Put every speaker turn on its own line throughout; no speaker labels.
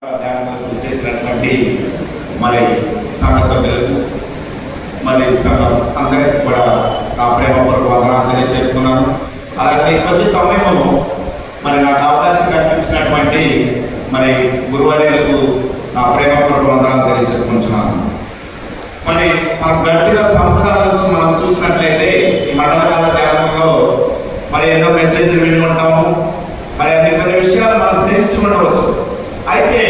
ధ్యానం చేసినటువంటి మరి సంఘ సభ్యులకు మరి సంఘం అందరికీ కూడా నా ప్రేమపూర్వక వందనాలు చెప్తున్నాను. అలాగే కొద్ది సమయము మరి నాకు అవకాశం కల్పించినటువంటి మరి గురువర్యులకు నా ప్రేమపూర్వక వందనాలు తెలియజెప్పుకుంటున్నాను. మరి మన గడిచిన సంవత్సరాల నుంచి మనం చూసినట్లయితే ఈ మండలకాల ధ్యానంలో మరి ఎన్నో మెసేజ్లు విని ఉంటాము. మరి అది కొన్ని విషయాలు మనం తెలిసి ఉండవచ్చు. అయితే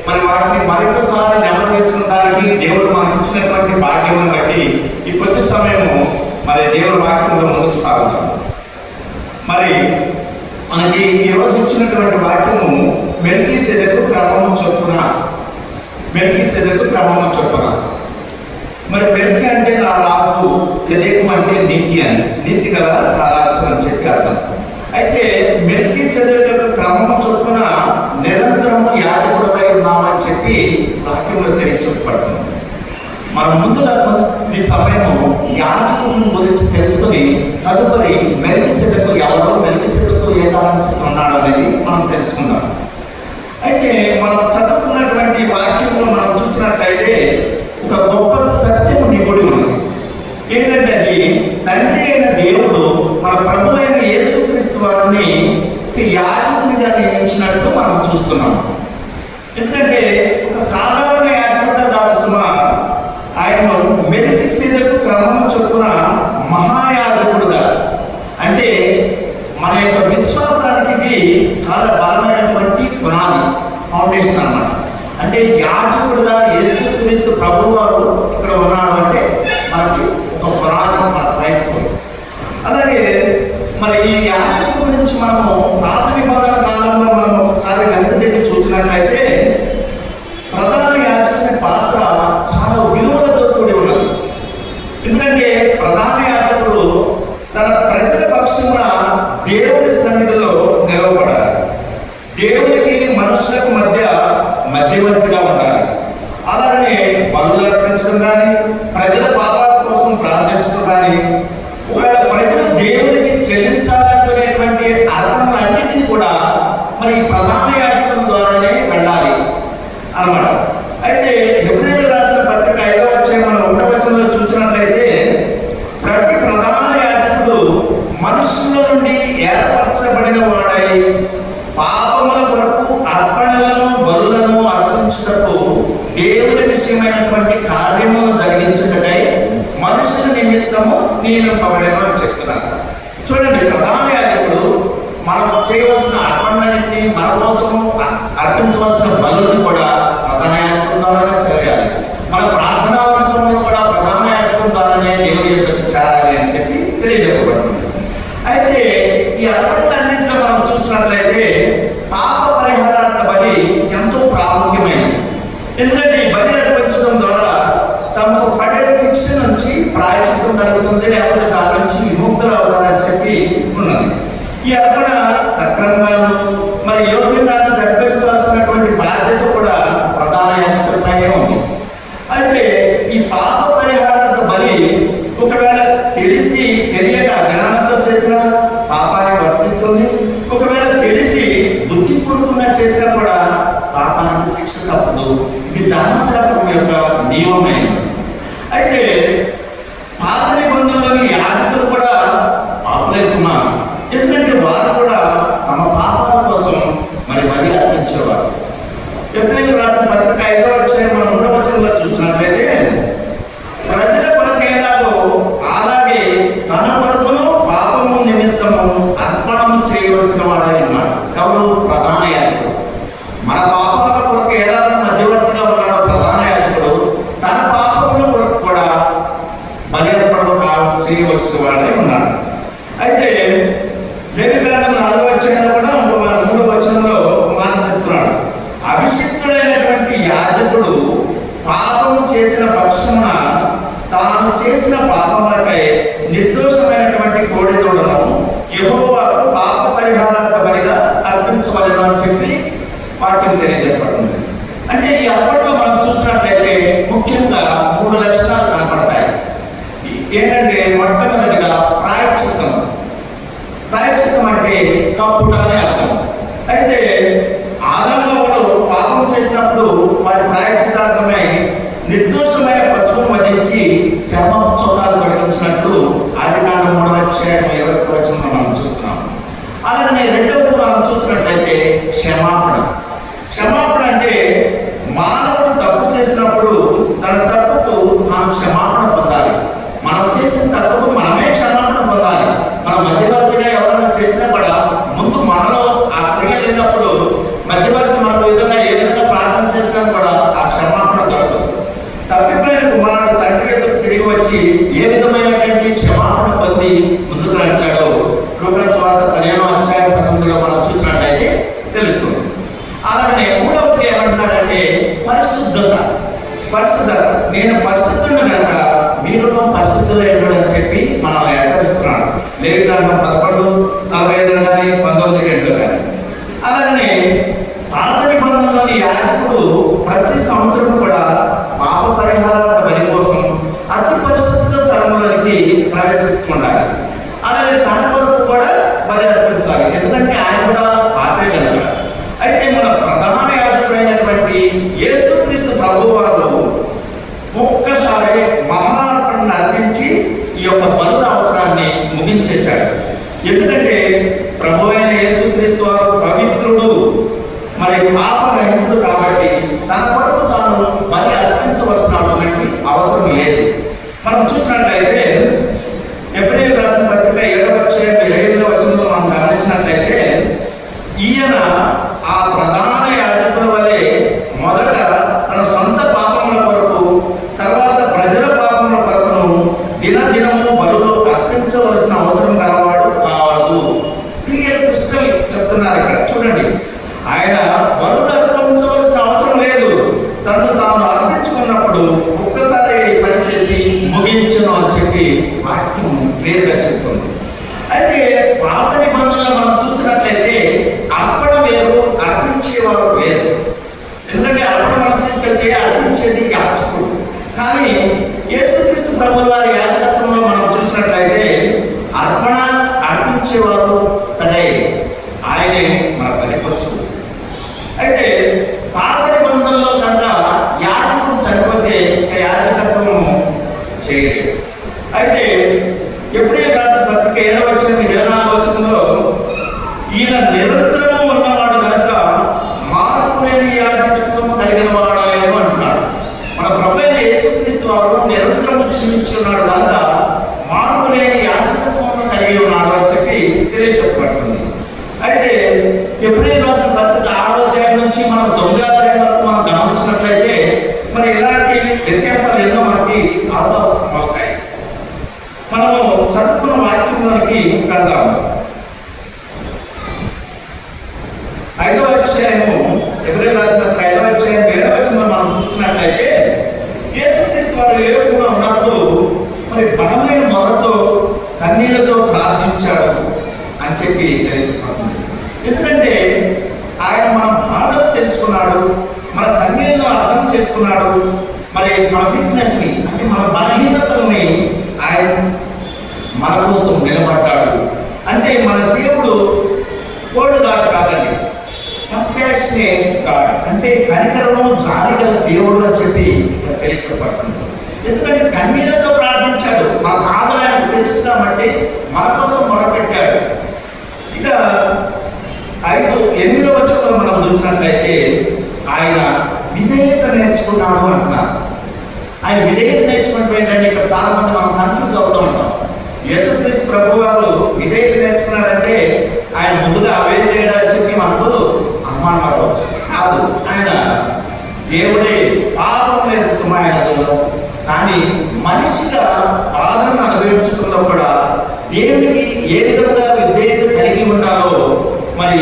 మరి వాటిని మరొకసారి నెమరు వేసుకోవడానికి దేవుడు మనకి ఇచ్చినటువంటి భాగ్యం బట్టి ఈ కొద్ది సమయము మరి దేవుడి వాక్యంలో ముందుకు సాగుతాం. మరి మనకి ఈరోజు ఇచ్చినటువంటి వాక్యము మెల్కీసెదెకు క్రమము చొప్పున. మరి మెల్కి అంటే నా రాజు, సెదెకు అంటే నీతి అని, నీతి గల నా రాజు అని చెప్పి అర్థం. అయితే మెల్కీసెదెకు యొక్క క్రమము చొప్పున నిరంతరము యాజకుడై ఉన్నామని చెప్పి వాక్యంలో తెలియచెప్పబడుతుంది. మనం ముందుగా ఈ సమయము యాజకుడిని గురించి తెలుసుకుని తదుపరి మెల్కీసెదెకు ఎవరో, మెల్కీసెదెకు ఏ కాలం ఉన్నాడు అనేది మనం తెలుసుకుందాం. అయితే మనం చదువుకున్నటువంటి వాక్యంలో మనం చూసినట్లయితే ఒక గొప్ప సత్యము నిగుడి ఉన్నది. ఏంటంటే అది తండ్రి అయిన దేవుడు మన ప్రభు అయిన యేసుక్రీస్తు వారిని యాజకునిగా నియమించినట్టు మనం చూస్తున్నాం. ఎందుకంటే ఒక సాధారణ యాజకుడిగా కాదు సుమా, ఆయన మెల్కీసెదెకు క్రమము చొప్పున మహాయాజకుడుగా, అంటే మన యొక్క విశ్వాసానికి ఇది చాలా బలమైనటువంటి పునాది, ఫౌండేషన్ అన్నమాట. అంటే యాజకుడుగా యేసుక్రీస్తు ప్రభు వారు ఇక్కడ ఉన్నాడు అంటే మనకి ఒక పునాది, మన క్రైస్తవులు. అలాగే మరి ఈ యాజకుడి గురించి మనము పాత నిబంధన కాలంలో మనం ఒకసారి వెనక దగ్గర చూసినట్లయితే ప్రధాన యాజకుని పాత్ర చాలా విలువలతో కూడి ఉన్నది. ఎందుకంటే ప్రధాన యాజకుడు తన ప్రజల పక్షమున దేవుని సన్నిధిలో నిలవబడాలి, దేవునికి మనుషులకు మధ్య మధ్యవర్తిగా ఉండాలి. అలాగనే బలులు అర్పించడం కానీ, ప్రజల పాపాల కోసం ప్రార్థించడం కానీ, ఒకవేళ ప్రజలు దేవునికి చెల్లించాలనుకునేటువంటి అర్పణలన్నింటినీ కూడా మరి ప్రధాన యాజకుల ద్వారానే వెళ్ళాలి అన్నమాట. అయితే హెబ్రీయులకు రాసిన పత్రిక 5వ అధ్యాయం మనం 1వ వచనంలో చూసినట్లయితే ప్రతి ప్రధాన యాజకుడు మనుషుల నుండి ఏర్పరచబడిన వాడై పాపముల కొరకు అర్పణలను బలులను అర్పించుటకు దేవుని విషయమైనటువంటి కార్యమును జరిగించుటకై మనుషుల నిమిత్తము నియమింపబడేను అని చెప్తున్నారు. చూడండి, ప్రధాన యాజకుడు మనం చేయవలసిన అర్పణలన్నింటినీ, మన కోసము అర్పించవలసిన బలులను కూడా ప్రధాన యాజకుల ద్వారానే చేయాలి. మన ప్రార్థనా వనరులను కూడా ప్రధాన యాజకుల ద్వారానే దేవుని యొద్దకు చేరాలి అని చెప్పి తెలియజెప్పబడుతుంది. అయితే ఈ అర్పణలన్నింటిలో మనం చూసినట్లయితే పాప పరిహారార్థ బలి ఎంతో ప్రాముఖ్యమైనది. ఎందుకంటే ఈ బలి అర్పించడం ద్వారా తమకు పడే శిక్ష నుంచి ప్రాయశ్చిత్తం కలుగుతుంది, లేకపోతే దాని నుంచి విముక్తులు అవుతారని చెప్పి ఉన్నది. ఈ అర్పణ సక్రమంగాను మరి యోగ్యంగాను జరిపించాల్సినటువంటి బాధ్యత కూడా ప్రధాన యాజకుడిపైనే ఉంది. అయితే ఈ పాప పరిహారార్థ బలి ఒకవేళ తెలిసి తెలియక జ్ఞానంతో చేసిన పాపానికి వర్తిస్తుంది. ఒకవేళ తెలిసి బుద్ధిపూర్వకంగా చేసినా కూడా పాపానికి శిక్ష తప్పదు. ఇది ధర్మశాస్త్రం యొక్క నియమమైనది. అయితే పాత నిబంధనలోని యాజకులు కూడా పాపలేస్తున్నారు. ఎందుకంటే వారు కూడా తమ పాపాల కోసం మరి బలి అర్పించేవారు. హెబ్రీయులకు రాసిన పత్రిక 5వ అధ్యాయం మనం 3వ వచనంలో చూసినట్లయితే ప్రజల కొరకేలాగో అలాగే తన కొరకును పాపము నిమిత్తము అర్పణము చేయవలసిన వాడని అన్నాడు. ఎవరు? ప్రధాన యాజకుడు. మన పాపాల కొరకు ఎలా మధ్యవర్తిగా ఉన్నాడో ప్రధాన యాజకుడు, తన పాపముల కొరకు కూడా బలి అర్పణ చేయవలసిన వాడే ఉన్నాడు. అయితే లేవికాండం 4వ అధ్యాయంలో కూడా 3వ వచనంలో మాట చెప్తున్నాడు, అభిషిక్తుడైనటువంటి యాజకుడు పాపము చేసిన పక్షమున తాను చేసిన పాపములపై నిర్దోషమైనటువంటి కోడెదూడను యెహోవాకు పాప పరిహారార్థ బలిగా అర్పించవలెను అని చెప్పి వాక్యం తెలియజెప్పబడింది. అంటే ఈ అర్పణలో మనం చూసినట్లయితే ముఖ్యంగా 3 లక్షణాలు కనపడతాయి. ఏంటంటే మొట్టమొదటిగా ప్రాయశ్చిత్తం. ప్రాయశ్చిత్తం అంటే కప్పుట అనే అర్థం. అయితే ఆదాము పాపం చేసిన అధ్యాయం 20వ వచనంలో మనం చూస్తున్నాం. అలాగనే రెండవది మనం చూసినట్లయితే క్షమాపణ. క్షమాపణ అంటే మానవుడు తప్పు చేసినప్పుడు తన తప్పుకు మనం క్షమాపణ పొందాలి. మనం చేసిన తప్పుకు మనమే క్షమాపణ పొందాలి. మన మధ్యవర్తిగా ఎవరైనా చేసినా కూడా ముందు మనలో ఆ క్రియ లేనప్పుడు మధ్యవర్తి మన విధంగా ఏ విధంగా ప్రార్థన చేసినా కూడా ఆ క్షమాపణ దొరకదు. తప్పిపోయిన కుమారుడు తండ్రి ఎదురు తిరిగి వచ్చి ఏ విధమైనటువంటి క్షమాపణ పొంది ముందుకు నడిచాడో లూకా సువార్త 15వ అధ్యాయం 19లో మనం చూసినట్లయితే తెలుస్తుంది. అలాగనే మూడవది ఏమంటున్నాడంటే పరిశుద్ధత. నేను పరిశుద్ధుడు కనుక మీరు పరిశుద్ధులైనడు అని చెప్పి మనం హెచ్చరిస్తున్నాడు. లేఖనం 11:45 కానీ 19:2 కానీ. అలాగనే పాత నిబంధనలోని యాజకుడు ప్రతి సంవత్సరం కూడా పాప పరిహారాల బలి కోసం అతి పరిశుద్ధ స్థలంలోనికి ప్రవేశిస్తుండాలి. అలాగే తన కొరకు కూడా బలి అర్పించాలి, ఎందుకంటే ఆయన కూడా పాపే కనుక. అయితే మన ప్రధాన యాజకుడైనటువంటి యేసుక్రీస్తు ప్రభువారు ఒక్కసారి మహార్పణను అర్పించి ఈ యొక్క బలుల అవసరాన్ని ముగించేశాడు. ఎందుకంటే ప్రభు అయిన యేసుక్రీస్తు వారు పవిత్రుడు, మరి పాపరహితుడు కాబట్టి తన కొరకు తాను బలి అర్పించవలసినటువంటి అవసరం లేదు. మనం చూసినట్లయితే ఎబ్రేయులకు రాసిన పత్రిక 7వ అధ్యాయం 25వ వచనంలో మనం గమనించినట్లయితే ఈయన ఆ ప్రధాన యాజకుల వలె మొదట తన సొంత పాపముల కొరకు, తర్వాత ప్రజల పాపముల కొరకును దినదినము బలులు అర్పించవలసిన అవసరం గలవాడు కాదు. క్లియర్ క్రిస్టల్ చెప్తున్నారు ఇక్కడ చూడండి. ఆయన బలులు అర్పించవలసిన అవసరం లేదు. తను తాను అర్పించుకున్నప్పుడు ఒక్కసారి పనిచేసి ముగించను అని చెప్పి వాక్యం క్లియర్గా చెప్తుంది. అయితే పాత నిబంధనలు మనం చూసినట్లయితే అర్పణ వేరు, అర్పించేవారు వేరు. ఎందుకంటే అర్పణ మనం తీసుకెళ్తే అర్పించేది యాజకుడు. కానీ యేసుక్రీస్తు ప్రభువు వారి యాజకత్వంలో మనం చూసినట్లయితే అర్పణ అర్పించేవారు అదే ఆయనే మన బలి పశువు. అయితే పాత నిబంధనలో కనుక యాజకుడు చనిపోతే యాజకత్వము చేయలేదు. అయితే ఎబ్రేయులకు రాసిన పత్రిక 7వ అధ్యాయం 24వ వచనంలో ఈయన నిరంతరము ఉన్నవాడు కనుక మార్పు లేని యాజకత్వం కలిగిన వాడాలేమో అంటున్నాడు. మన ప్రభు అయిన యేసుక్రీస్తు వారు నిరంతరము జీవించి ఉన్నాడు కనుక మార్పు లేని యాజకత్వం కలిగి ఉన్నాడు అని చెప్పి తెలియచెప్పబడుతుంది. అయితే ఎబ్రేయులకు రాసిన పత్రిక 6వ అధ్యాయం నుంచి మనం 9వ అధ్యాయం వరకు మనం గమనించినట్లయితే మరి ఇలాంటి వ్యత్యాసాలు ఎన్నో మనకి అవుతాయి. మనము చదువుకున్న వాక్యంలోనికి వెళ్దాము. 5వ అధ్యాయము ఎబ్రేయులకు రాసిన పత్రిక 5వ అధ్యాయం 7వ వచనంలో మనం చూసినట్లయితే యేసుక్రీస్తు వారు లేకుండా ఉన్నప్పుడు మరి బలమైన మొరతో కన్నీళ్లతో ప్రార్థించాడు అని చెప్పి తెలియజేస్తుంది. ఎందుకంటే ఆయన మన బాధను తెలుసుకున్నాడు, మన కన్నీళ్లను అర్థం చేసుకున్నాడు, మరి మన వీక్నెస్ ని అంటే మన బలహీనతల్ని ఆయన మన కోసం నిలబడ్డాడు. అంటే మన దేవుడు కోల్డ్ గాడ్ కాదండి, కంపాషనేట్ గాడ్, అంటే కనికరము జాలి గల దేవుడు అని చెప్పి తెలియజేయబడుతుంది. ఎందుకంటే కన్నీళ్లతో ప్రార్థించాడు, మన బాధలు ఆయనకు తెలుస్తున్నామంటే మన కోసం మొరపెట్టాడు. ఇక 8వ వచనంలో మనం చూసినట్లయితే ఆయన విధేయత నేర్చుకున్నాడు అంటున్నారు. ఆయన విధేయత నేర్చుకుంటూ ఏంటంటే ఇక్కడ చాలా మంది మనం కన్ఫ్యూజ్ అవుతూ ఉంటాం. యేసుక్రీస్తు ప్రభు వారు విధేయత నేర్చుకున్నాడంటే ఆయన ముందుగా అవేదేడా అని చెప్పి మనకు అనుమానం అవ్వచ్చు. కాదు, ఆయన దేవుడే, పాపం లేదు సుమాయనలో. కానీ మనిషిగా బాధను అనుభవించుకున్నా కూడా దేవుడికి ఏ విధంగా విధేయత కలిగి ఉండాలో మరి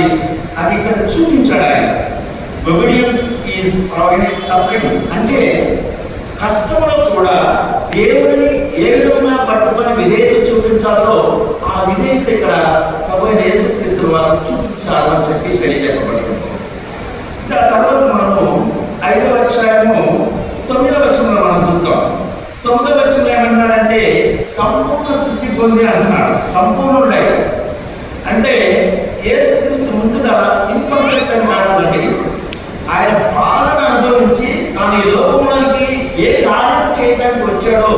అది ఇక్కడ చూపించాడు. ఆయన ఒబీడియన్స్ ఈజ్ ప్రొవైడింగ్ సఫరింగ్, అంటే కష్టంలో కూడా దేవుడిని ఏ విధంగా పట్టుకొని విధేయత చూపించాలో ఆ విధేయత ఇక్కడ ప్రభు యేసుక్రీస్తు వారు చూపించాలని చెప్పి తెలియజేయబడుతుంది. తర్వాత మనము 5వ అధ్యాయము 9వ వచనంలో మనం చూద్దాం. 9వ వచనంలో ఏమన్నాడంటే సంపూర్ణ సిద్ధి పొంది అంటున్నాడు. సంపూర్ణుడై అంటే యేసుక్రీస్తు ముందుగా ఇంపర్ఫెక్ట్ అని కాదండి, ఆయన పాలన అనుభవించి తాను ఈ లోకంలోకి ఏ కార్యం చేయడానికి వచ్చాడో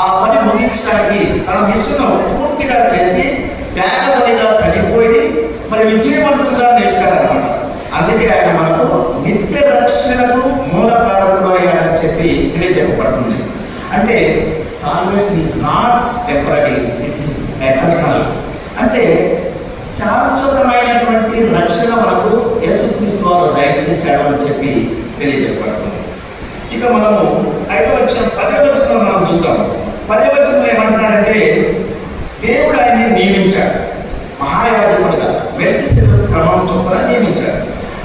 ఆ పని ముగించడానికి తన మిషన్ పూర్తిగా చేసి త్యాగబలిగా చనిపోయి మరి విజయవంతంగా నిలిచాడనమాట. అందుకే ఆయన మనకు నిత్య రక్షణకు మూల కారణుడు అయ్యాడని చెప్పి తెలియజెప్పబడుతుంది. అంటే salvation is not temporary, it is eternal. అంటే శాశ్వతమైనటువంటి రక్షణ మనకు యేసుక్రీస్తు వారు దయచేశాడు అని చెప్పి తెలియజెప్పబడుతుంది. ఇక మనము 5వ వచనం 10వ వచనంలో మనం చూద్దాం. 10వ వచనంలో ఏమంటాడంటే దేవుడు ఆయన్ని నియమించాడు మహాయాజకుడిగా, మెల్కీసెదెకు క్రమం చొప్పున నియమించాడు.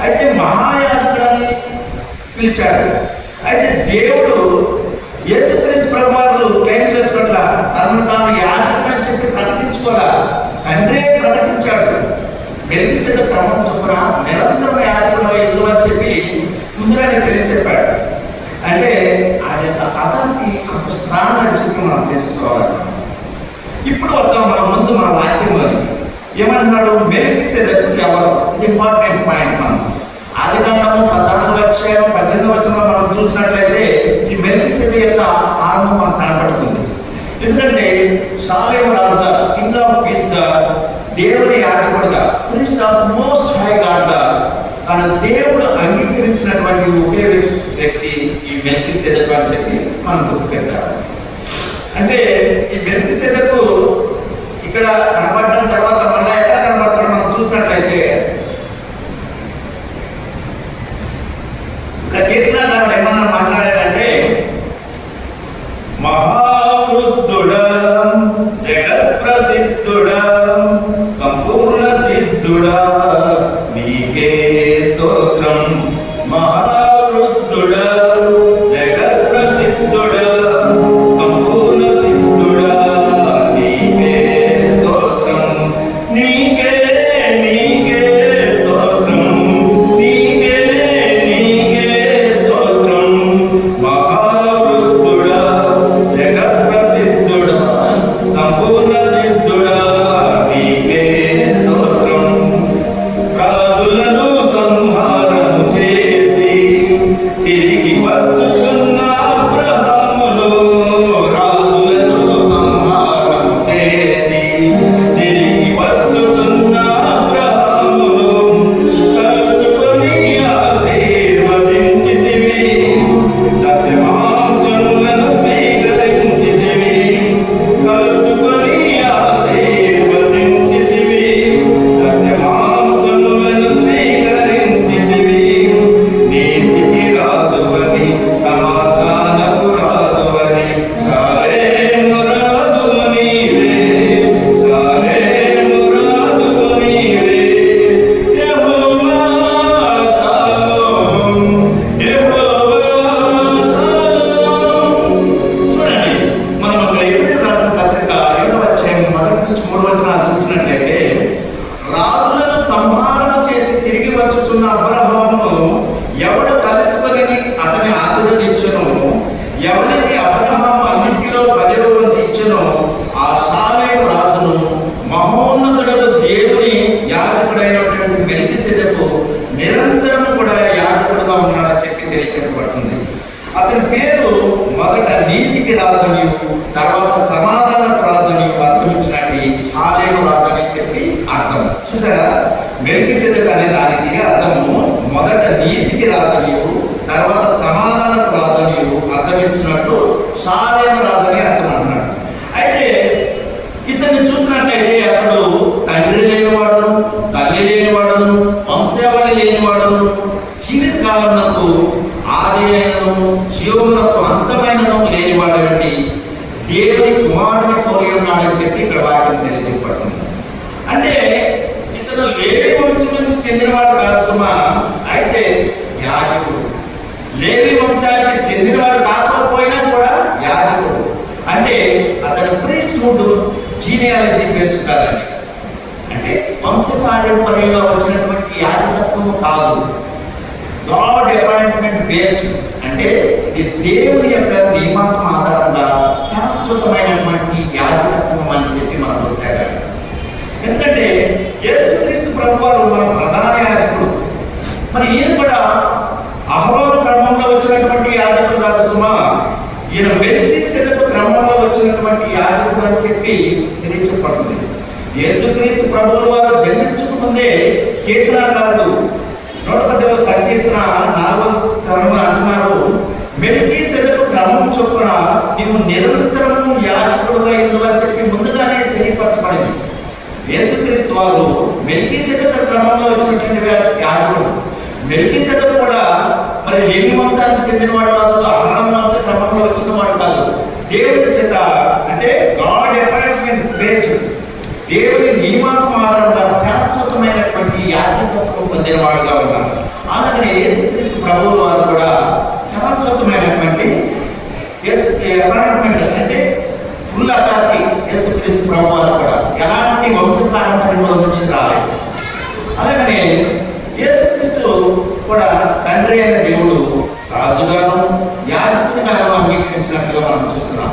అయితే మహాయాజకుడని పిలిచాడు. అయితే దేవుడు యేసుక్రీస్తు ప్రభువారు క్లెయిమ్ చేస్తున్నట్ల తనను తాను యాజకుడు అని చెప్పి ప్రకటించుకోరా, తండ్రే ప్రకటించాడు. మెల్కీసెదెకు క్రమం చొప్పున నిరంతరం యాజకుడు ఇల్లు అని చెప్పి ముందుగానే తెలియచెప్పాడు. అంటే ఆయన అతనికి అంత స్ట్రాంగ్ అని చెప్పి మనం తెలుసుకోవాలి. ఇప్పుడు వద్దాం మనం ముందు మన వాక్యంలో ఏమంటున్నాడు, మెల్కీసెదెకు ఎవరు? ఇది ఇంపార్టెంట్ పాయింట్. మనం ఆదికాండము 14:18 వచనంలో మనం చూసినట్లయితే ఈ మెల్కీసెదెకు యొక్క ఆరంభం మనకు కనపడుతుంది. ఎందుకంటే షాలేము రాజుగా, కింగ్ ఆఫ్ పీస్ గా, దేవుని యాజకుడిగా, priest of most high God గా తన దేవుడు అంగీకరించినటువంటి ఒకే వ్యక్తి ఈ మెల్కీసెదెకు అని చెప్పి మనం గుర్తుపెట్టాలి. అంటే ఈ మెల్కీసెదెకు ఇక్కడ కనబడిన తర్వాత మళ్ళీ ఎక్కడ కనబడతాడో మనం చూసినట్లయితే కీర్తనకారుడు ఏమన్నా మాట్లాడాడంటే, మహావృద్ధుడా, జగత్ప్రసిద్ధుడా, సంపూర్ణ సిద్ధుడా, నీకే స్తోత్రం. మహావృద్ధుడా, జగత్ప్రసిద్ధుడా, సంపూర్ణ సిద్ధుడా, నీకే స్తోత్రం. నీకే నీకే స్తోత్రం. నీకే నీకే స్తోత్రం. మహావృద్ధుడా, జగత్ప్రసిద్ధుడా, సంపూర్ణ సిద్ధుడా, నీకే స్తోత్రం. రాజులను సంహారము చేసి తిరిగి వచ్చుచున్న అబ్రహామును, రాజులను సంహారము చేసి తిరిగి వచ్చుచున్న అబ్రహామును కలుసుకొని ఆశీర్వదించితివి. దశమాంశములను స్వీకరించితివి. కలుసుకొని ఆశీర్వదించితివి. దశమాంశములను స్వీకరించితివి. నీతికి రాజువని, సమాధానపు రాజువని, షాలేము రాజువు నీవే. షాలేము రాజువు నీవే. యెహోవా షాలోమ్. యెహోవా షాలోమ్. చూడండి, మనం అక్కడ ఎబ్రీయులకు రాసిన పత్రిక 7వ అధ్యాయం 1-3 వచనాలు చూసినట్లయితే, రాజులను సంహారం చేసి తిరిగి వచ్చుచున్న అబ్రహామును ఎవడు కలుసుకొని అతని ఆశీర్వదించును, ఎవరికి అబ్రహాము అన్నింటిలో 10వ వంతు ఇచ్చును, ఆ షాలేము రాజును మహోన్నతుడు దేవుని యాజకుడైనటువంటి మెల్కీసెదెకు నిరంతరం కూడా యాజకుడుగా ఉన్నాడని చెప్పి తెలియచెప్పబడుతుంది. అతని పేరు మొదట నీతికి రాజనియు, తర్వాత సమాధానపు రాజనియు అర్థమించినట్టు షాలేము రాజు అని చెప్పి అర్థం. చూసారా, మెల్కీసెదెకు అనే దానికి అర్థము మొదట నీతికి రాజనియు, తర్వాత సమాధానపు రాజనియు అర్థమించినట్టు షాలేము రాజని అర్థం అంటున్నాడు. అయితే ఇతన్ని చూసినట్లయితే అతడు తండ్రి లేనివాడును, తల్లి లేనివాడును, వంశావళి లేనివాడును, జీవిత కాలమునకు ఆది అయినను జీవమునకు అంతమైనను లేనివాడు వంటి దేవుని కుమారుని పోలి ఉన్నాడని చెప్పి ఇక్కడ వాక్యం తెలియజేయబడుతుంది. అంటే ఇతను లేవి వంశం నుంచి చెందినవాడు కాదు సుమా, అయితే యాజకుడు. లేవి వంశానికి చెందినవాడు కాకపోయినా కూడా యాజకుడు. అంటే అతని ప్రీస్ట్హుడ్ జీనియాలజీ బేస్ కాదండి. అంటే వంశపారంపర్యంగా వచ్చినటువంటి యాజకత్వం కాదు, గాడ్ అపాయింట్మెంట్ బేస్డ్. అంటే ఇది దేవుని యొక్క నియమాత్మ ఆధారంగా శాశ్వతమైనటువంటి యాజకత్వం అని చెప్పి మనం గుర్తాడు. ఎందుకంటే యేసుక్రీస్తు ప్రభువారు మన ప్రధాన యాజకుడు. మరి ఈయన కూడా అహరోను క్రమంలో వచ్చినటువంటి యాజకుడు కాదు సుమా. ఈయన మెల్కీసెదెకు మెల్కీసెదెకు క్రమంలో వచ్చినటువంటి యాజకుడు అని చెప్పి తెలియజేయబడుతుంది. యేసుక్రీస్తు ప్రభువు వారు జన్మించక ముందే కీర్తనకారుడు 110వ సంకీర్తన 4వ చరణంలో అంటున్నారు, మెల్కీసెదెకు క్రమం చొప్పున నీవు నిరంతరము యాజకుడుగా అని చెప్పి ముందుగానే తెలియపరచబడింది. యేసుక్రీస్తు వారు మెల్కీసెదెకు క్రమంలో వచ్చినటువంటి యాజకుడు. మెల్కీసెదెకు కూడా మరి లేవి వంశానికి చెందినవాడు కాదు, అబ్రహాము వంశ క్రమంలో వచ్చిన వాడు కాదు. దేవుడి చేత అంటే గాడ్ అపాయింట్మెంట్ బేస్డ్, దేవుని నియమాత్మ ఆధారంగా శాశ్వతమైనటువంటి యాజకత్వం పొందినవాడుగా ఉన్నాడు. అలాగే యేసుక్రీస్తు ప్రభువుల వారు కూడా శాశ్వతమైనటువంటి అపాయింట్మెంట్ అంటే ఫుల్ అథారిటీ. యేసుక్రీస్తు ప్రభు వారు కూడా ఎలాంటి వంశపారంపర్యంలో నుంచి రాలేదు. అలాగనే యేసుక్రీస్తు కూడా తండ్రి అయిన దేవుడు రాజుగాను యాజకునిగాను అంగీకరించినట్టుగా మనం చూస్తున్నాం.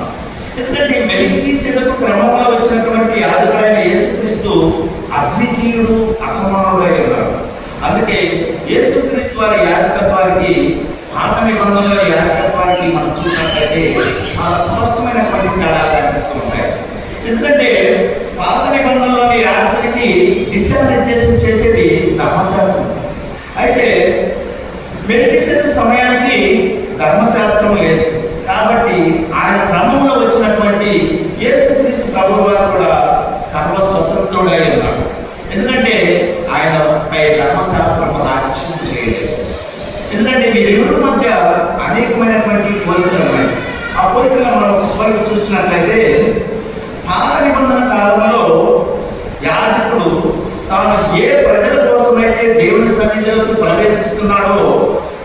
ఎందుకంటే మెల్కీసెదెకు క్రమంలో వచ్చినటువంటి యాజకుడైన యేసుక్రీస్తు అద్వితీయుడు, అసమానుడు అయి ఉన్నాడు. అందుకే యేసుక్రీస్తు వారి యాజకత్వానికి పాత నిబంధనల యాజకత్వానికి మనం చూసినట్లయితే చాలా స్పష్టమైనటువంటి తేడాలు కనిపిస్తూ ఉంటాయి. ఎందుకంటే పాత నిబంధనలోని యాజకునికి దిశానిర్దేశం చేసేది ధర్మశాస్త్రం. అయితే మెల్కీసెదెకు సమయానికి ధర్మశాస్త్రం లేదు కాబట్టి ఆయన క్రమంలో వచ్చినటువంటి యేసుక్రీస్తు ప్రభువు వారు కూడా సర్వస్వతంత్రుడై ఉన్నాడు. ఎందుకంటే ఆయన పై ధర్మశాస్త్రం రాజ్యం చేయలేదు. ఎందుకంటే వీరిరువురి మధ్య అనేకమైనటువంటి పోలికలు ఉన్నాయి. ఆ పోలికలను మనం ఒకసారి చూసినట్లయితే పాత నిబంధన కాలంలో యాజకుడు తాను ఏ ప్రజల కోసమైతే దేవుని సన్నిధిలోకి ప్రవేశిస్తున్నాడో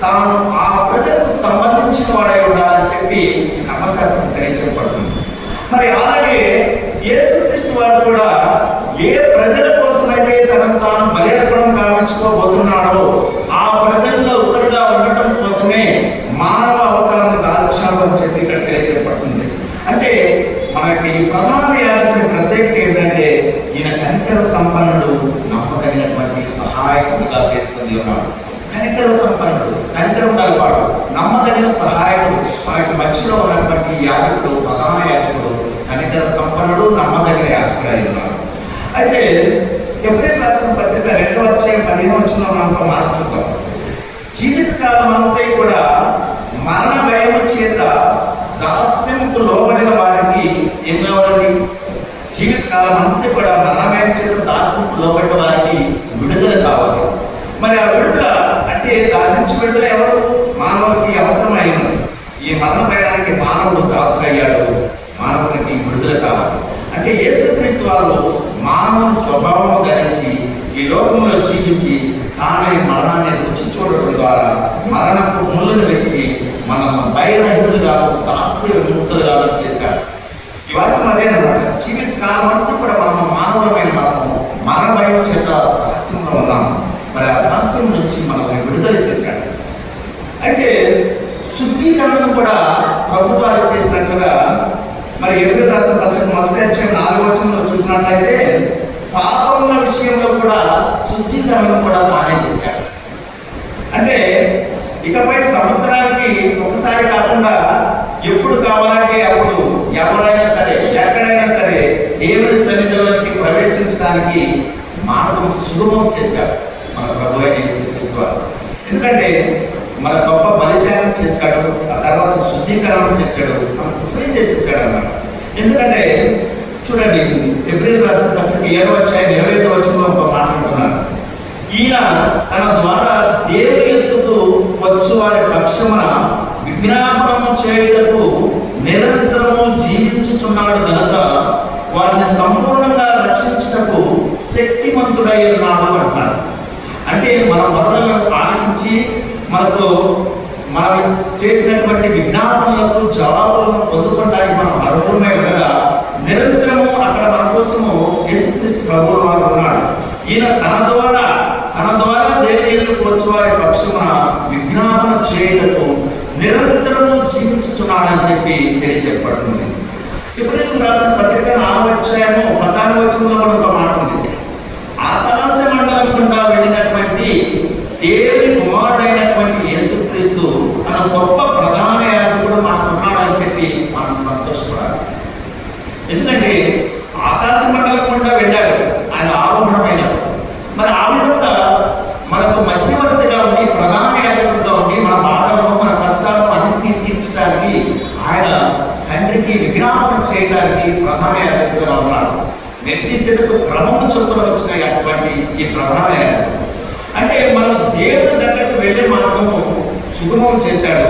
తాను ఆ ప్రజలకు సంబంధించిన వాడై ఉండాలని చెప్పి ధర్మశాస్త్రం తెలియజేయబడుతుంది. మరి అలాగే యేసుక్రీస్తు వారు కూడా ఏ ప్రజల కోసమైతే తనను తాను బలి అర్పణం కావించుకోబోతున్నాడో ఆ ప్రజల్లో ఒకరిగా ఉండటం కోసమే మానవ అవతారం దాల్చాడు అని చెప్పి ఇక్కడ తెలియజేయబడుతుంది. అంటే మనకి ప్రధాన యాజకుని ప్రత్యేకత ఏంటంటే ఈయన కనికర సంపన్నుడు, నమ్మదగినటువంటి సహాయకుడిగా పేర్కొంది ఉన్నాడు. కనికర సంపన్నుడు, కనికరం గలవాడు, నమ్మదగిన సహాయకుడు. మనకి మధ్యలో ఉన్నటువంటి యాజకుడు, ప్రధాన యాజకుడు కనికర సంపన్నుడు, నమ్మదగిన యాజకుడు అయి ఉన్నాడు. అయితే ఎబ్రేయులకు రాసిన పత్రిక 2వ అధ్యాయం 15వ వచనంలో మనం మాట్లాడుతాం, జీవితకాలం అంతా కూడా మరణ భయం చేత దాస్యముకు లోబడిన వారికి ఏం కావాలండి? జీవితకాలం అంతా కూడా మరణ భయం చేత దాస్యముకు లోబడిన వారికి విడుదల కావాలి. మరి ఆ విడుదల అంటే దాని నుంచి విడుదల ఎవరు? మానవుడికి అవసరమైనది. ఈ మరణ భయానికి మానవుడు దాసుడయ్యాడు, మానవునికి విడుదల కావాలి. అంటే యేసుక్రీస్తు వారు మానవుని స్వభావం ధరించి ఈ లోకంలో జీవించి తానే మరణాన్ని రుచి చూడటం ద్వారా మరణపు ముళ్ళను వెచ్చి మనల్ని భయరహితులుగా, దాస్య విముక్తులుగా చేశాడు. ఈ వాక్యం అదేనమాట. జీవితకాలం అంతా కూడా మనం మానవులమైన మనము మరణ భయం చేత దాస్యంలో ఉన్నాము. మరి ఆ దాస్యం నుంచి మనల్ని విడుదల చేశాడు. అయితే శుద్ధీకరణను కూడా ప్రభు వారు చేసినట్లుగా మరి ఎబ్రేయులకు రాసిన పత్రిక 1వ అధ్యాయం 4వ వచనంలో చూసినట్లయితే పాపముల విషయంలో కూడా శుద్ధీకరణను కూడా తానే చేశాడు. అంటే ఇకపై సంవత్సరానికి ఒకసారి కాకుండా ఎప్పుడు కావాలంటే అప్పుడు ఎవరైనా సరే, ఎక్కడైనా సరే దేవుని సన్నిధిలోకి ప్రవేశించడానికి మార్గం సులభం చేశాడు మన ప్రభు అయిన యేసుక్రీస్తు వారు. ఎందుకంటే మన గొప్ప బలిత్యాగం చేశాడు, ఆ తర్వాత శుద్ధీకరణ చేశాడు, మనకు చేసేసాడు అన్నమాట. ఎందుకంటే చూడండి, ఎబ్రేయులకు రాసిన పత్రిక 7వ అధ్యాయం 25వ వచనంలో మాట్లాడుతున్నారు, ఈయన తన ద్వారా దేవుని ఎద్దుకు వచ్చు వారి పక్షమున విజ్ఞాపనము చేయుటకు నిరంతరము జీవించుచున్నాడు గనుక వారిని సంపూర్ణంగా రక్షించుటకు శక్తిమంతుడై ఉన్నాడు అంటున్నాడు. అంటే మన మొదలను ఆలకించి మనకు మనం చేసినటువంటి విజ్ఞాపనలకు జవాబులను పొందుకోవడానికి మనం అర్హులమై ఉండగా నిరంతరము అక్కడ మన కోసము యేసుక్రీస్తు ప్రభువు వారు ఉన్నాడు. ఈయన తన ద్వారా దేవుని ఎదుకు వచ్చి వారి పక్షమున విజ్ఞాపన చేయుటకు నిరంతరము జీవించుతున్నాడని చెప్పి తెలియజెప్పబడుతుంది. ఎబ్రేయులకు రాసిన పత్రిక 4వ అధ్యాయము 14వ వచనంలో కూడా ఒక మాట ఉంది, ఆకాశ మండలం గుండా వెళ్ళినటువంటి దేవుని కుమారుడైనటువంటి యేసుక్రీస్తు తన గొప్ప ప్రధాన యాజకుడు మనకు ఉన్నాడని చెప్పి మనం సంతోషం ఎందుకంటే ఆకాశ మండలం గుండా వెళ్ళాడు ఆయన ఆరోహణమైనప్పుడు. మరి ఆ విధంగా మనకు మధ్యవర్తిగా ఉండి ప్రధాన యాజకుడిగా ఉండి మన బాధలను మన కష్టాలను అన్నింటినీ తీర్చడానికి ఆయన తండ్రికి విజ్ఞాపన చేయడానికి ప్రధాన యాజకుడిగా ఉన్నాడు. మెల్కీసెదెకు క్రమము చొప్పున వచ్చినటువంటి ఈ ప్రధాన యాజకుడు అంటే మనం దేవుడి దగ్గరకు వెళ్ళే మార్గము సుగమం చేశాడు.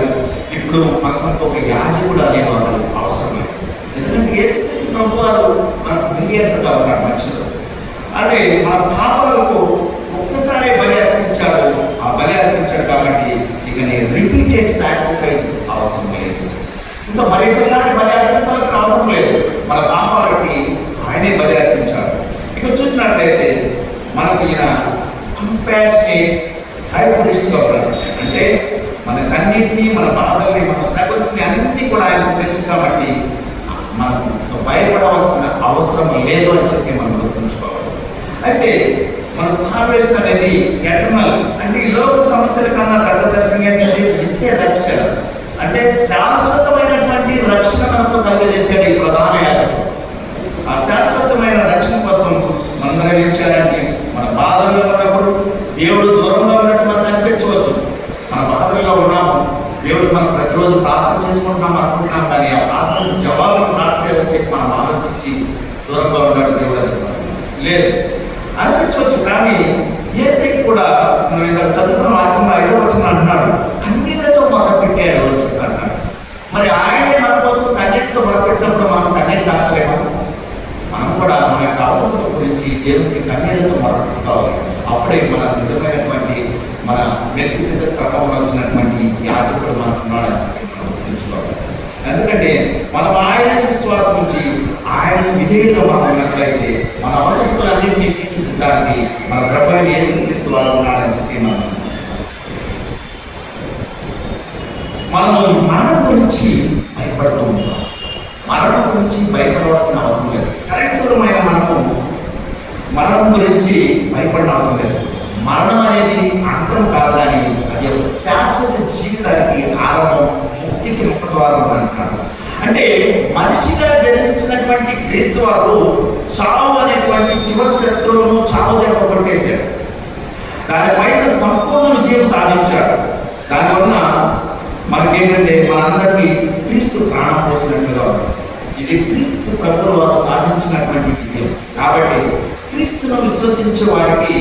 ఇప్పుడు మనకు ఒక యాజకుడు అనేవారు అవసరం లేదు. ఎందుకంటే యేసుక్రీస్తు ప్రభు వారు మనకు మీడియేటర్గా ఉన్నాడు మనుషులు. అంటే మన పాపాలకు ఒక్కసారి బలి అర్పించాడు. ఆ బలి అర్పించాడు కాబట్టి ఇక నేను రిపీటెడ్ సాక్రిఫైస్ అవసరం లేదు. ఇంకా మరొకసారి బలి అర్పించాల్సిన అవసరం లేదు. మన పాపాలకి ఆయనే బలి అర్పించాడు. ఇక చూసినట్లయితే మనకు ఈయన కంపాషనేట్ హై ప్రీస్ట్గా ఉన్నాడు. అంటే మన అన్నింటినీ మన బాధల్ని మన స్ట్రగుల్స్ని అన్నీ కూడా ఆయనకు తెలుసు కాబట్టి మనం భయపడవలసిన అవసరం లేదు అని చెప్పి మనం గుర్తుంచుకోవాలి. అయితే మన సాల్వేషన్ అనేది ఎటర్నల్ అంటే ఈ లోక సమస్యల కన్నా పెద్ద దర్శనం ఏంటంటే నిత్య రక్షణ అంటే శాశ్వతమైనటువంటి రక్షణ మనకు కలుగజేసాడు ఈ ప్రధాన యాజకుడు. ఆ శాశ్వతమైన రక్షణ కోసం మనందరం ఏం చేయాలంటే మన బాధల్లో ఉన్నప్పుడు దేవుడు దూరంగా ఉన్నట్టు మనకు అనిపించవచ్చు. మన బాధల్లో ఉన్నాము, దేవుడు మనం ప్రతిరోజు ప్రార్థన చేసుకుంటున్నాం అనుకుంటున్నాం, కానీ ఆ ప్రార్థన జవాబు రావట్లేదని చెప్పి మనం ఆలోచించి దూరంగా ఉన్నాడు దేవుడు అని చెప్పాలి లేదు అనిపించవచ్చు. కానీ యేసయ్య కూడా మనం ఇందాక చదువుకున్న వాక్యంలో 5వ వచనం అంటున్నాడు కన్నీళ్లతో మొదలుపెట్టాడు అని చెప్పి అంటున్నాడు. మరి ఆయనే మన కోసం కన్నీటితో మొదలుపెట్టినప్పుడు మనం కన్నీటి దాచలేమా? మనం కూడా మన యొక్క అవసరం గురించి దేవునికి కన్నీళ్లతో మొదలుపెట్టుకోవాలి. అప్పుడే మన నిజమైనటువంటి మన మెల్కీసెదెకు క్రమంలో వచ్చినటువంటి యాజకుడు మనకు ఉన్నాడని చెప్పి మనం గుర్తుంచుకోవాలి. ఎందుకంటే మనం ఆయన విశ్వాసం ఉంచి ఆయన విధేయులుగా మనం ఉన్నట్లయితే మన అవసరాలన్నింటినీ తీర్చిదిద్దడానికి మన ప్రభువైన యేసుక్రీస్తు వారు ఉన్నాడని చెప్పి మనం మరణం గురించి భయపడుతూ ఉంటాం. మరణం గురించి భయపడవలసిన అవసరం లేదు. క్రైస్తవులమైన మనము మరణం గురించి భయపడిన అవసరం లేదు. మరణం అనేది అంతం కాదు, కానీ అది ఒక శాశ్వత జీవితానికి ఆరంభం, ముక్తికి ముఖద్వారం అంటున్నాడు. అంటే మనిషిగా జన్మించినటువంటి క్రీస్తు వారు చావు అనేటువంటి చివరి శత్రువులను చావు దెబ్బ కొట్టేశాడు. దానిపైన సంపూర్ణ విజయం సాధించాడు. దానివల్ల మనకేంటంటే మనందరికీ క్రీస్తు ప్రాణం పోసినట్లుగా ఉంది. ఇది క్రీస్తు ప్రభువు వారు సాధించినటువంటి విజయం. కాబట్టి క్రీస్తును విశ్వసించే వారికి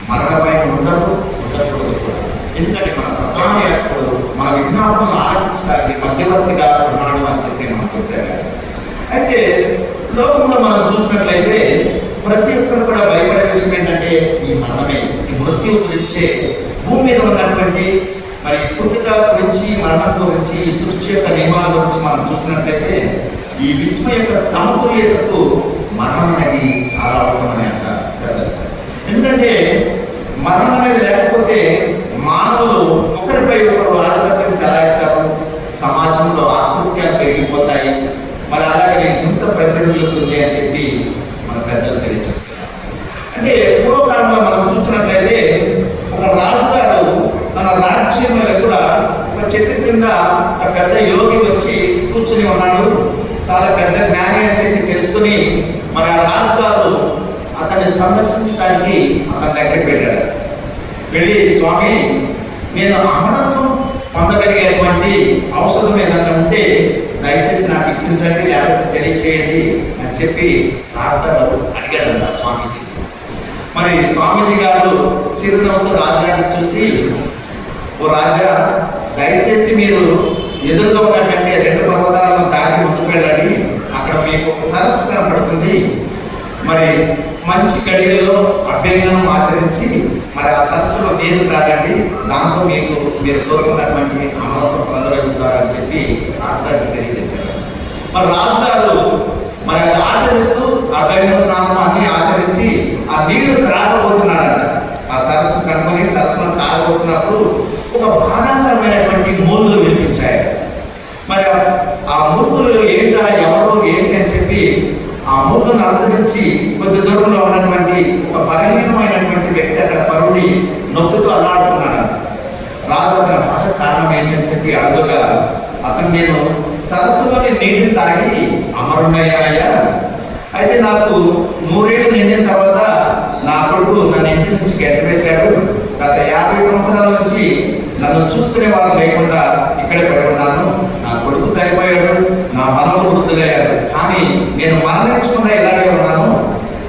మరణపైన ఉండకూడదు కూడా. ఎందుకంటే మన ప్రధాన యాజకుడు మన విజ్ఞాపనలు ఆలకించడానికి మధ్యవర్తిగా ఉన్నాడు అని చెప్పి మనం కొట్టారు. అయితే లోకంలో మనం చూసినట్లయితే ప్రతి ఒక్కరు కూడా భయపడే విషయం ఏంటంటే ఈ మరణమే, ఈ మృత్యు గురించే. భూమి మీద ఉన్నటువంటి మరి పుట్టుక గురించి, మరణం గురించి, ఈ సృష్టి యొక్క నియమాల గురించి మనం చూసినట్లయితే ఈ విశ్వం యొక్క సమతుల్యతకు మరణం అనేది చాలా అవసరమని అంటారు పెద్దలు. ఎందుకంటే మరణం అనేది లేకపోతే మానవులు ఒకరిపై ఒకరు ఆధిపత్యం చెలాయిస్తారు, సమాజంలో ఆకృత్యాలు పెరిగిపోతాయి, మరి అలాగే హింస ప్రతినిధులుతుంది అని చెప్పి మన పెద్దలు తెలియచెప్తున్నారు. అంటే పూర్వకాలంలో మనం చూసినట్లయితే ఒక రాజుగారు తన రాజ్యంలో కూడా ఒక చెట్టు కింద ఒక పెద్ద యోగి వచ్చి కూర్చుని ఉన్నాడు. చాలా పెద్ద జ్ఞాని అని చెప్పి తెలుసుకుని మరి ఆ రాజుగారు అతన్ని సందర్శించడానికి అతని దగ్గరికి వెళ్ళాడు. వెళ్ళి స్వామి, నేను అమరత్వం పొందగలిగేటువంటి ఔషధం ఏదైనా ఉంటే దయచేసి నాకు ఇప్పించండి, లేకపోతే తెలియచేయండి అని చెప్పి రాజుగారు అడిగాడంట స్వామీజీ. మరి స్వామీజీ గారు చిరునవ్వుతో రాజుగారిని చూసి, ఓ రాజా, దయచేసి మీరు ఎదురుగా ఉన్నటువంటి 2 పర్వతాలను దాటి ముందుకు వెళ్ళండి, అక్కడ మీకు ఒక సరస్సు కనపడుతుంది. మరి మంచి గడియలలో అభ్యర్థనం ఆచరించి మరి ఆ సరస్సులో నీరు త్రాగండి, దాంతో మీరు కోరుకున్నటువంటి అమరత్వం పొందగలుగుతారని చెప్పి రాజుగారికి తెలియజేశారు. మరి రాజుగారు మరి అది ఆచరిస్తూ అభ్యర్థన స్నానం అన్ని ఆచరించి ఆ నీళ్లు త్రాగబోతున్నాడంట. ఆ సరస్సు కనుకొని సరస్సును తాగబోతున్నప్పుడు ఒక బాధాకరమైనటువంటి మూలుగులు వినిపించాయి. మరి ఆ మూలుగులు ఏంటా, ఎవరు ఏంటి అని చెప్పి ఆ మూలుగును అనుసరించి కొద్ది దూరంలో ఉన్నటువంటి ఒక బలహీనమైనటువంటి వ్యక్తి అక్కడ పరుడి నొప్పితో అల్లాడుతున్నాడు. రాజు అతని బాధ కారణం ఏంటి అని చెప్పి అడగగా, అతను నేను సరస్సులోని నీటిని తాగి అమరున్నయ్యానయ్యా, అయితే నాకు 100 ఏళ్ళు నిండిన తర్వాత నా కొడుకు నన్ను ఇంటి నుంచి గెట్టవేశాడు. గత 50 సంవత్సరాల నుంచి నన్ను చూసుకునే వారు లేకుండా ఇక్కడే పడి ఉన్నాను. నా కొడుకు చనిపోయాడు, నా మనవలు వృద్ధులయ్యారు, కానీ నేను మరణించకుండా ఇలాగే ఉన్నాను.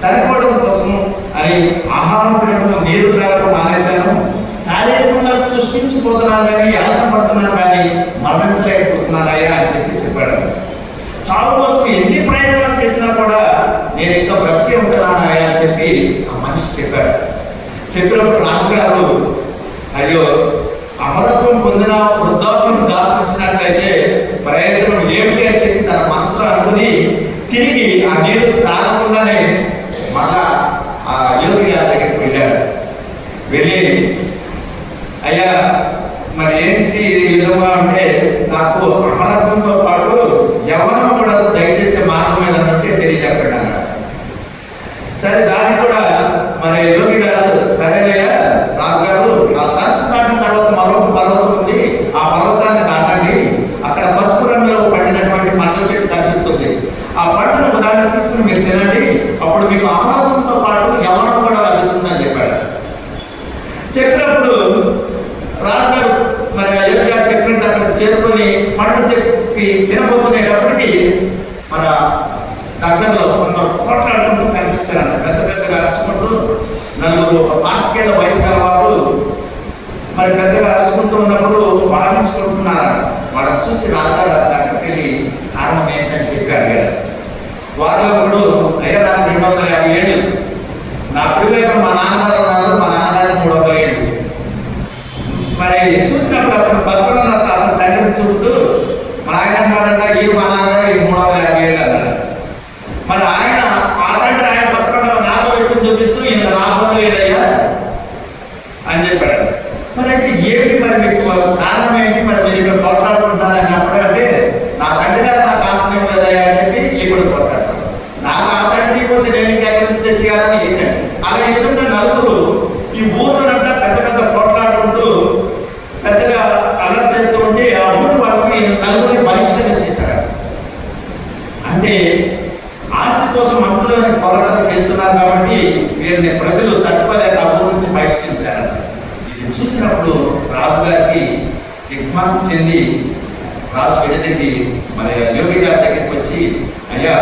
చనిపోవడం కోసం అని ఆహారం తినడం, నీరు త్రాగడం మానేశాను. శారీరకంగా సృష్టించిపోతున్నాను కానీ, యాతన పడుతున్నాను కానీ మరణించలేకపోతున్నానయ్యా అని చెప్పాడు. చావు కోసం ఎన్ని ప్రయత్నాలు చేసినా కూడా నేను ఇంకా బ్రతికే ఉంటున్నానయ్యా అని చెప్పి ఆ మనిషి చెప్పాడు. చెప్పినప్పుడు రాజుగారు, అయ్యో అమరత్వం పొందిన వృద్ధాప్యం దాపించినట్లయితే ప్రయోజనం ఏమిటి అని చెప్పి తన మనసులో అనుకుని తిరిగి ఆ నీళ్లు తాగకుండానే మళ్ళా ఆ యోగి గారి దగ్గరికి వెళ్ళాడు. వెళ్ళి, అయ్యా మరి ఏంటి ఈ విధంగా అంటే, నాకు అమరత్వంతో పాటు యవ్వనం కూడా దయచేసే మార్గం ఏదైనా ఉంటే తెలియజెప్పండి అన్నాడు. సరే, దానికి కూడా మరి యోగి గారు, సరేనయ్యా రాజుగారు, ఆ సరస్సు దాటిన తర్వాత మరొక పర్వతం ఉంది, ఆ పర్వతాన్ని దాటండి, అక్కడ పసుపు రంగులో పండినటువంటి పండ్ల చెట్టు కనిపిస్తుంది, ఆ పంటను దాన్ని తీసుకుని మీరు తినండి, అప్పుడు మీకు అమరత్వంతో పాటు యవ్వనం కూడా లభిస్తుందని చెప్పాడు. చెప్పినప్పుడు రాజుగారు మరి యోగి గారు చెప్పినట్టు అక్కడ చేరుకొని పండు చెప్పి తినబోతునేటప్పటికి మన దగ్గరలో కొందరు పోట్లాడుకుంటూ కనిపించారంట. పెద్ద పెద్దగా అరుచుకుంటూ, నలుగురు పాతికేళ్ల వయసు గల వారు మరి పెద్దగా అరుచుకుంటూ ఉన్నప్పుడు వాదించుకుంటున్నారంట. వాళ్ళని చూసి రాజుగారు దగ్గరికి వెళ్ళి కారణం ఏంటని చెప్పి అడిగాడు. వారిలో ఒకడు, అయ్యా నాకు 250 ఏళ్ళు, నా కుడివైపు మా నాన్నగారు ఉన్నారు, మా నాన్నగారికి 300 ఏళ్ళు. మరి చూసినప్పుడు అతను పక్కన అతను తండ్రిని చూపుతూ, మరి ఆయన అన్నాడంట, ఈ మా నాన్నగారు ఈ 350 ఏళ్ళు అన్నాడు. మరి ఆయన ఆ తండ్రి ఆయన పక్కన నాతో వైపు చూపిస్తూ, ఇంత 400 ఏళ్ళయ్యా అని చెప్పాడు. మరి అయితే ఏమిటి మరి మీకు కారణం ఏంటి, మరి మీరు ఇక్కడ పోట్లాడుకుంటున్నారని అప్పుడు అంటే, నా తండ్రి గారు నాకు ఆస్తి ఇవ్వలేదయ్యా అని చెప్పి ఇప్పుడు పోట్లాడతాడు. నాకు ఆ తండ్రి పోతే నేను ఎక్కడి నుంచి తెచ్చేయాలని ఏంటండి. అలా ఈ విధంగా నలుగురు ఈ ఊరినంట పెద్ద పెద్ద పోట్లాడుకుంటూ పెద్దగా అల్లరి చేస్తూ ఉంటే ఆ ఊరు వాళ్ళని నలుగురిని బహిష్కరించేశారు. అంటే ఆస్తి కోసం మంత్రులని పోరాటం చేస్తున్నారు కాబట్టి వీరిని ప్రజలు తట్టుకోలేక ఆ ఊరు నుంచి బహిష్కరించారు. ఇది చూసినప్పుడు రాజుగారికి దిగ్భ్రాంతి చెంది రాజు వెనుదిరిగి మరి యోగి గారి దగ్గరికి వచ్చి, అయ్యా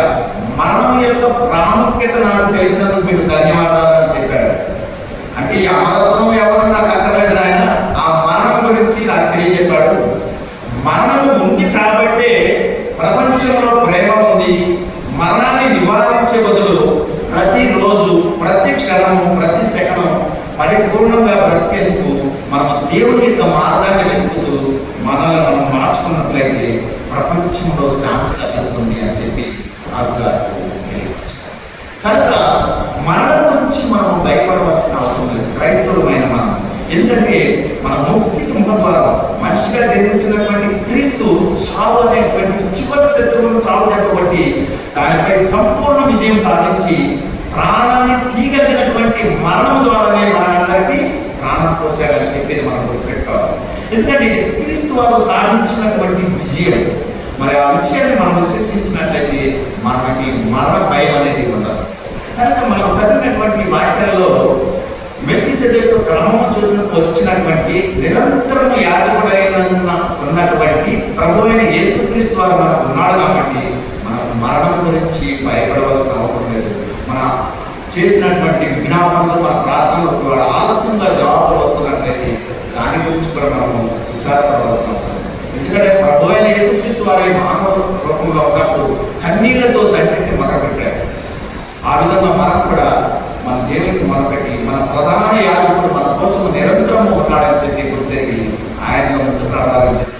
మరణం యొక్క ప్రాముఖ్యత నాకు తెలిపినందుకు మీకు ధన్యవాదాలు అని చెప్పాడు. అంటే ఈ అమరత్వం ఎవరు నాకు అక్కర్లేదు నాయన, ఆ మరణం గురించి నాకు తెలియజెప్పాడు. మరణము ఉంది కాబట్టే ప్రపంచంలో ప్రేమ ఉంది. మరణాన్ని నివారించే బదులు ప్రతిరోజు, ప్రతి క్షణము, ప్రతి సెకను పరిపూర్ణంగా బ్రతికేందుకు మనం దేవుని యొక్క మార్గాన్ని వెతుకుతూ మనల్ని మనం మార్చుకున్నట్లయితే ప్రపంచంలో శాంతి లభిస్తుంది అని చెప్పి రాజుగారు కనుక మరణం నుంచి మనం భయపడవలసిన అవసరం లేదు, క్రైస్తవులమైన మనం. ఎందుకంటే మన ముక్తికి ముఖద్వారం మనిషిగా జన్మించినటువంటి క్రీస్తు చావు అనేటువంటి చివరి శత్రువును చావు చెప్పబట్టి దానిపై సంపూర్ణ విజయం సాధించి ప్రాణాన్ని తీయగలిగినటువంటి మరణం ద్వారానే మనందరికీ ప్రాణం పోసాడని చెప్పేది మనం గుర్తుపెట్టుకోవాలి. ఎందుకంటే ఇది క్రీస్తు వారు సాధించినటువంటి విజయం. మరి ఆ విషయాన్ని మనం విశ్వసించినట్లయితే మనకి మరణ భయం అనేది ఉండదు. కనుక మనం చదివినటువంటి వాక్యాల్లో మెల్కీసెదెకు క్రమము చోటుకు వచ్చినటువంటి నిరంతరం యాజకుడైన ఉన్నటువంటి ప్రభు అయిన యేసుక్రీస్తు వారు మనకు ఉన్నాడు కాబట్టి మనం మరణం గురించి భయపడవలసిన అవసరం లేదు. మన చేసినటువంటి విజ్ఞాపనలు, మన ప్రార్థనలు ఆలస్యంగా జవాబులు వస్తున్నట్లయితే దాని గురించి కూడా మనము విచారపడవలసిన అవసరం. ఎందుకంటే ప్రభు అయిన యేసుక్రీస్తు వారి మానవ రూపంలో ఉన్నప్పుడు కన్నీళ్లతో తండ్రికి మొదలుపెట్టాడు. ఆ విధంగా మనం కూడా మన దేవునికి మొదలుపెట్టి మన ప్రధాన యాజకుడు మన కోసం నిరంతరము ఉన్నాడని చెప్పి గుర్తెరిగి ఆయన ముందు నడవాలని చెప్పి